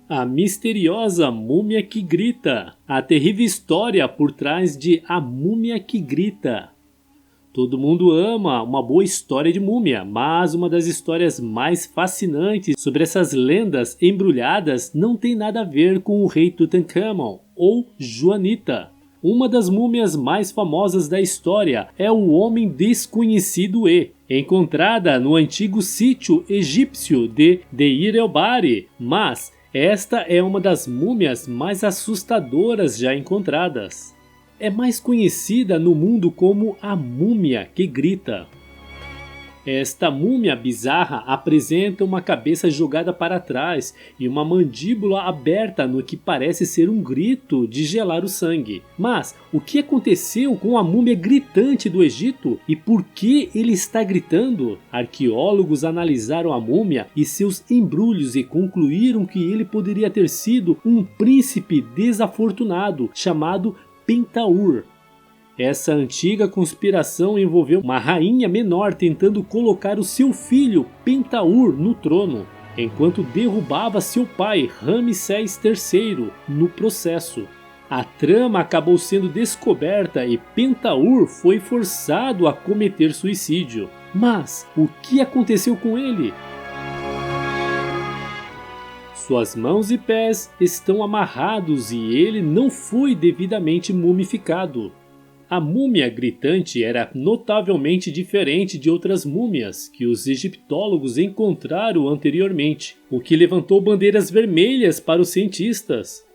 A misteriosa múmia que grita. A terrível história por trás de A Múmia que Grita. Todo mundo ama uma boa história de múmia, mas uma das histórias mais fascinantes sobre essas lendas embrulhadas não tem nada a ver com o rei Tutankhamon ou Joanita. Uma das múmias mais famosas da história é o Homem Desconhecido E, encontrada no antigo sítio egípcio de Deir el-Bahri, mas esta é uma das múmias mais assustadoras já encontradas. É mais conhecida no mundo como a Múmia que Grita. Esta múmia bizarra apresenta uma cabeça jogada para trás e uma mandíbula aberta no que parece ser um grito de gelar o sangue. Mas o que aconteceu com a múmia gritante do Egito e por que ele está gritando? Arqueólogos analisaram a múmia e seus embrulhos e concluíram que ele poderia ter sido um príncipe desafortunado chamado Pentaur. Essa antiga conspiração envolveu uma rainha menor tentando colocar o seu filho Pentaur no trono, enquanto derrubava seu pai Ramsés III no processo. A trama acabou sendo descoberta e Pentaur foi forçado a cometer suicídio. Mas o que aconteceu com ele? Suas mãos e pés estão amarrados e ele não foi devidamente mumificado. A múmia gritante era notavelmente diferente de outras múmias que os egiptólogos encontraram anteriormente, o que levantou bandeiras vermelhas para os cientistas.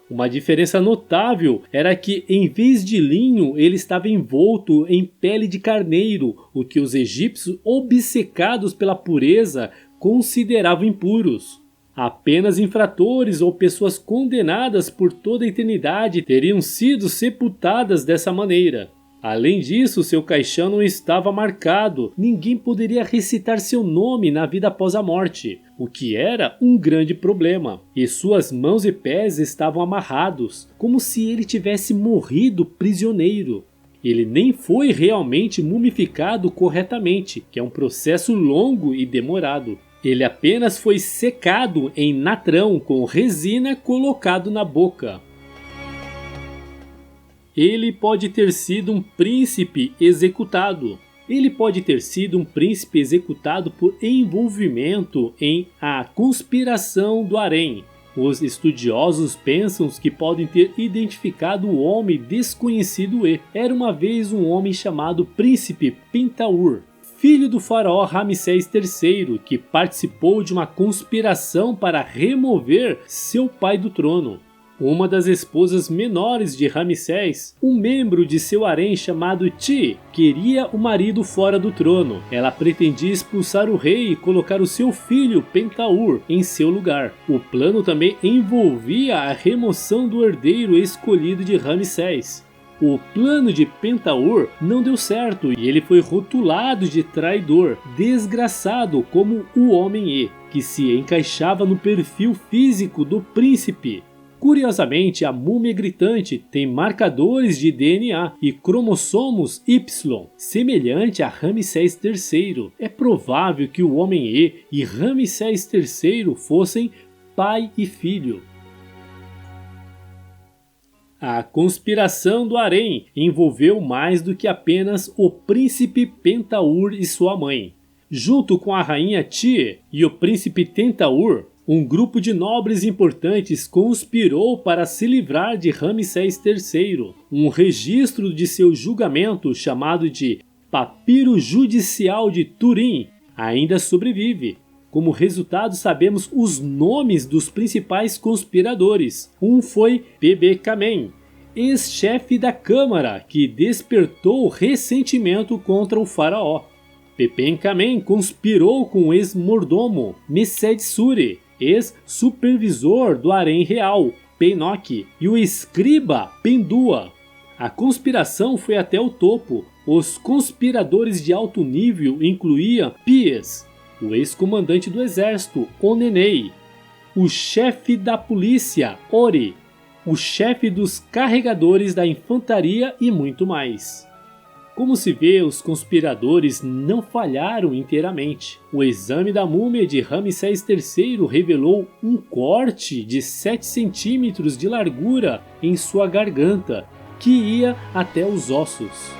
Uma diferença notável era que, em vez de linho, ele estava envolto em pele de carneiro, o que os egípcios, obcecados pela pureza, consideravam impuros. Apenas infratores ou pessoas condenadas por toda a eternidade teriam sido sepultadas dessa maneira. Além disso, seu caixão não estava marcado, ninguém poderia recitar seu nome na vida após a morte, o que era um grande problema. E suas mãos e pés estavam amarrados, como se ele tivesse morrido prisioneiro. Ele nem foi realmente mumificado corretamente, que é um processo longo e demorado. Ele apenas foi secado em natrão com resina colocado na boca. Ele pode ter sido um príncipe executado. Ele pode ter sido um príncipe executado por envolvimento em A Conspiração do Harém. Os estudiosos pensam que podem ter identificado o Homem Desconhecido E. Era uma vez um homem chamado Príncipe Pentaur, filho do faraó Ramsés III, que participou de uma conspiração para remover seu pai do trono. Uma das esposas menores de Ramsés, um membro de seu harém chamado Ti, queria o marido fora do trono. Ela pretendia expulsar o rei e colocar o seu filho Pentaur em seu lugar. O plano também envolvia a remoção do herdeiro escolhido de Ramsés. O plano de Pentaur não deu certo e ele foi rotulado de traidor, desgraçado como o Homem E, que se encaixava no perfil físico do príncipe. Curiosamente, a múmia gritante tem marcadores de DNA e cromossomos Y, semelhante a Ramsés III. É provável que o Homem e Ramsés III fossem pai e filho. A conspiração do harém envolveu mais do que apenas o príncipe Pentaur e sua mãe. Junto com a rainha Ti e o príncipe Tentaur, um grupo de nobres importantes conspirou para se livrar de Ramsés III. Um registro de seu julgamento, chamado de Papiro Judicial de Turim, ainda sobrevive. Como resultado, sabemos os nomes dos principais conspiradores. Um foi Bebe Kamen, ex-chefe da Câmara, que despertou ressentimento contra o faraó. Pepen Kamen conspirou com o ex-mordomo Mesed Suri, ex-supervisor do harém real, Penok, e o escriba Pendua. A conspiração foi até o topo. Os conspiradores de alto nível incluíam Pies, o ex-comandante do exército, Onenei, o chefe da polícia, Ori, o chefe dos carregadores da infantaria e muito mais. Como se vê, os conspiradores não falharam inteiramente. O exame da múmia de Ramsés III revelou um corte de 7 centímetros de largura em sua garganta, que ia até os ossos.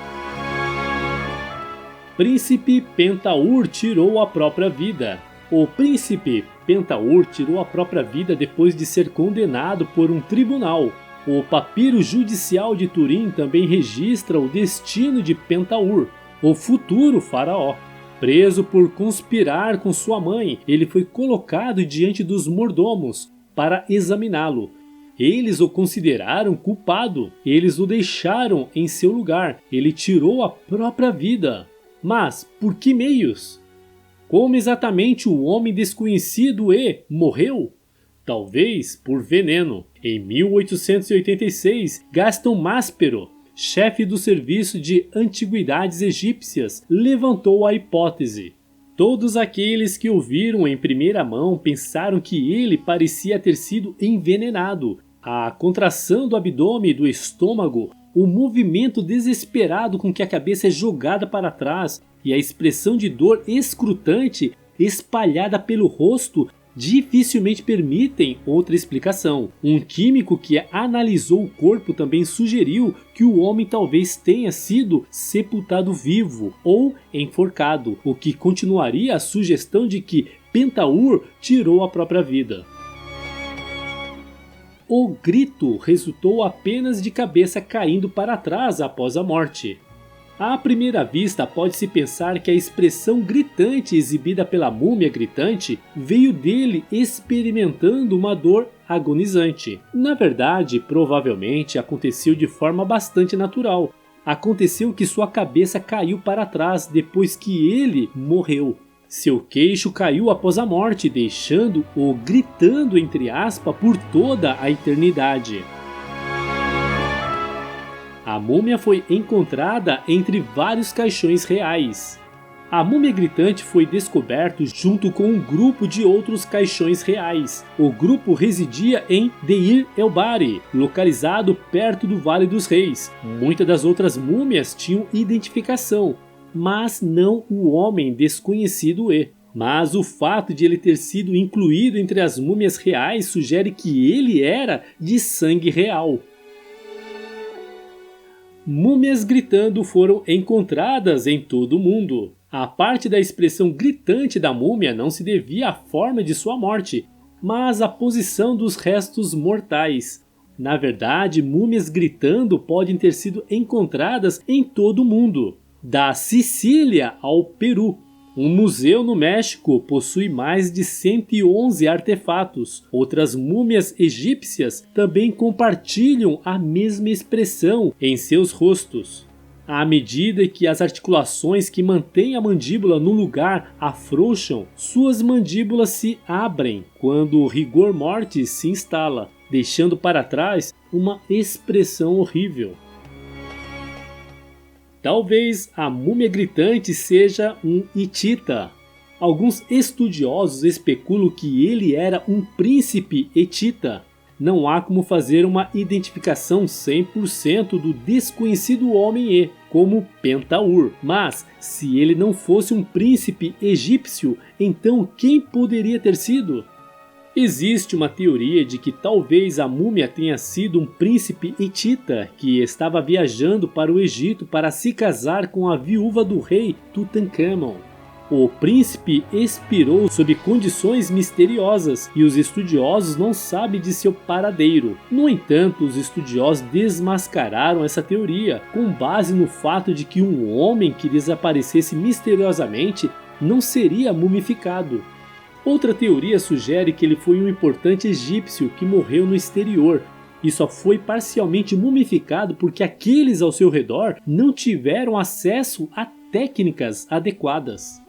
Príncipe Pentaur tirou a própria vida. O príncipe Pentaur tirou a própria vida depois de ser condenado por um tribunal. O papiro judicial de Turim também registra o destino de Pentaur, o futuro faraó. Preso por conspirar com sua mãe, ele foi colocado diante dos mordomos para examiná-lo. Eles o consideraram culpado, eles o deixaram em seu lugar, ele tirou a própria vida. Mas por que meios? Como exatamente o homem desconhecido morreu? Talvez por veneno. Em 1886, Gaston Maspero, chefe do serviço de antiguidades egípcias, levantou a hipótese. Todos aqueles que o viram em primeira mão pensaram que ele parecia ter sido envenenado. A contração do abdômen e do estômago, o movimento desesperado com que a cabeça é jogada para trás e a expressão de dor escrutante espalhada pelo rosto dificilmente permitem outra explicação. Um químico que analisou o corpo também sugeriu que o homem talvez tenha sido sepultado vivo ou enforcado, o que continuaria a sugestão de que Pentaur tirou a própria vida. O grito resultou apenas de cabeça caindo para trás após a morte. À primeira vista, pode-se pensar que a expressão gritante exibida pela múmia gritante veio dele experimentando uma dor agonizante. Na verdade, provavelmente aconteceu de forma bastante natural. Aconteceu que sua cabeça caiu para trás depois que ele morreu. Seu queixo caiu após a morte, deixando-o gritando entre aspas por toda a eternidade. A múmia foi encontrada entre vários caixões reais. A múmia gritante foi descoberto junto com um grupo de outros caixões reais. O grupo residia em Deir el-Bahri, localizado perto do Vale dos Reis. Muitas das outras múmias tinham identificação, mas não o homem desconhecido Mas o fato de ele ter sido incluído entre as múmias reais sugere que ele era de sangue real. Múmias gritando foram encontradas em todo o mundo. A parte da expressão gritante da múmia não se devia à forma de sua morte, mas à posição dos restos mortais. Na verdade, múmias gritando podem ter sido encontradas em todo o mundo, da Sicília ao Peru. Um museu no México possui mais de 111 artefatos. Outras múmias egípcias também compartilham a mesma expressão em seus rostos. À medida que as articulações que mantêm a mandíbula no lugar afrouxam, suas mandíbulas se abrem quando o rigor mortis se instala, deixando para trás uma expressão horrível. Talvez a múmia gritante seja um hitita. Alguns estudiosos especulam que ele era um príncipe hitita. Não há como fazer uma identificação 100% do desconhecido homem como Pentaur. Mas, se ele não fosse um príncipe egípcio, então quem poderia ter sido? Existe uma teoria de que talvez a múmia tenha sido um príncipe hitita que estava viajando para o Egito para se casar com a viúva do rei Tutankhamon. O príncipe expirou sob condições misteriosas e os estudiosos não sabem de seu paradeiro. No entanto, os estudiosos desmascararam essa teoria com base no fato de que um homem que desaparecesse misteriosamente não seria mumificado. Outra teoria sugere que ele foi um importante egípcio que morreu no exterior e só foi parcialmente mumificado porque aqueles ao seu redor não tiveram acesso a técnicas adequadas.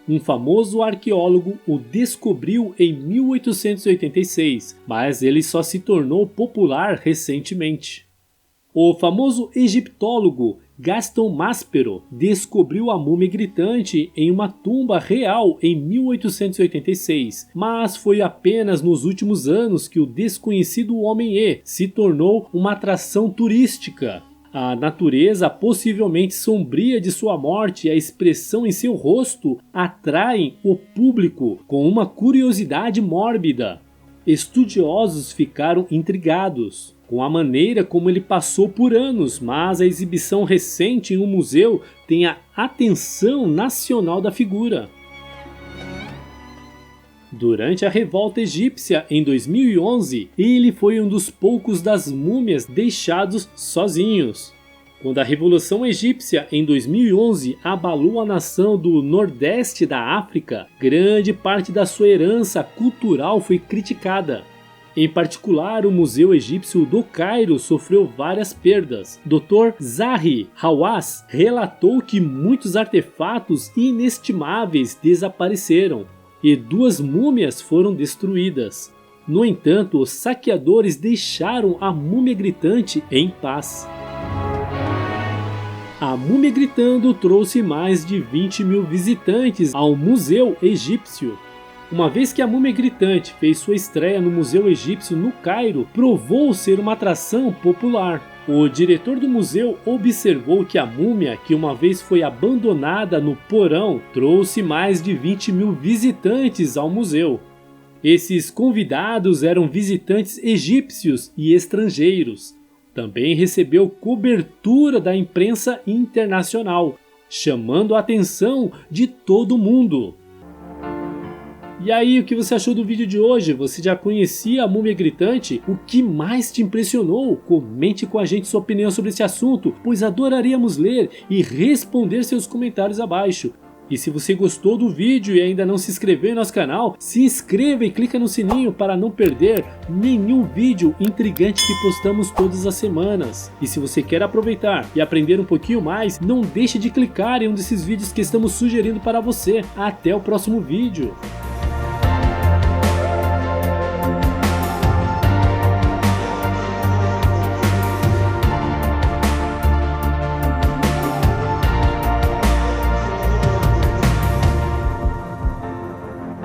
Um famoso arqueólogo o descobriu em 1886, mas ele só se tornou popular recentemente. O famoso egiptólogo Gaston Maspero descobriu a múmia gritante em uma tumba real em 1886, mas foi apenas nos últimos anos que o desconhecido homem se tornou uma atração turística. A natureza possivelmente sombria de sua morte e a expressão em seu rosto atraem o público com uma curiosidade mórbida. Estudiosos ficaram intrigados com a maneira como ele passou por anos, mas a exibição recente em um museu tem a atenção nacional da figura. Durante a revolta egípcia em 2011, ele foi um dos poucos das múmias deixados sozinhos. Quando a Revolução Egípcia em 2011 abalou a nação do Nordeste da África, grande parte da sua herança cultural foi criticada. Em particular, o Museu Egípcio do Cairo sofreu várias perdas. Dr. Zahi Hawass relatou que muitos artefatos inestimáveis desapareceram e 2 múmias foram destruídas. No entanto, os saqueadores deixaram a múmia gritante em paz. A Múmia Gritando trouxe mais de 20 mil visitantes ao Museu Egípcio. Uma vez que a Múmia Gritante fez sua estreia no Museu Egípcio no Cairo, provou ser uma atração popular. O diretor do museu observou que a múmia, que uma vez foi abandonada no porão, trouxe mais de 20 mil visitantes ao museu. Esses convidados eram visitantes egípcios e estrangeiros. Também recebeu cobertura da imprensa internacional, chamando a atenção de todo mundo. E aí, o que você achou do vídeo de hoje? Você já conhecia a Múmia Gritante? O que mais te impressionou? Comente com a gente sua opinião sobre esse assunto, pois adoraríamos ler e responder seus comentários abaixo. E se você gostou do vídeo e ainda não se inscreveu em nosso canal, se inscreva e clica no sininho para não perder nenhum vídeo intrigante que postamos todas as semanas. E se você quer aproveitar e aprender um pouquinho mais, não deixe de clicar em um desses vídeos que estamos sugerindo para você. Até o próximo vídeo!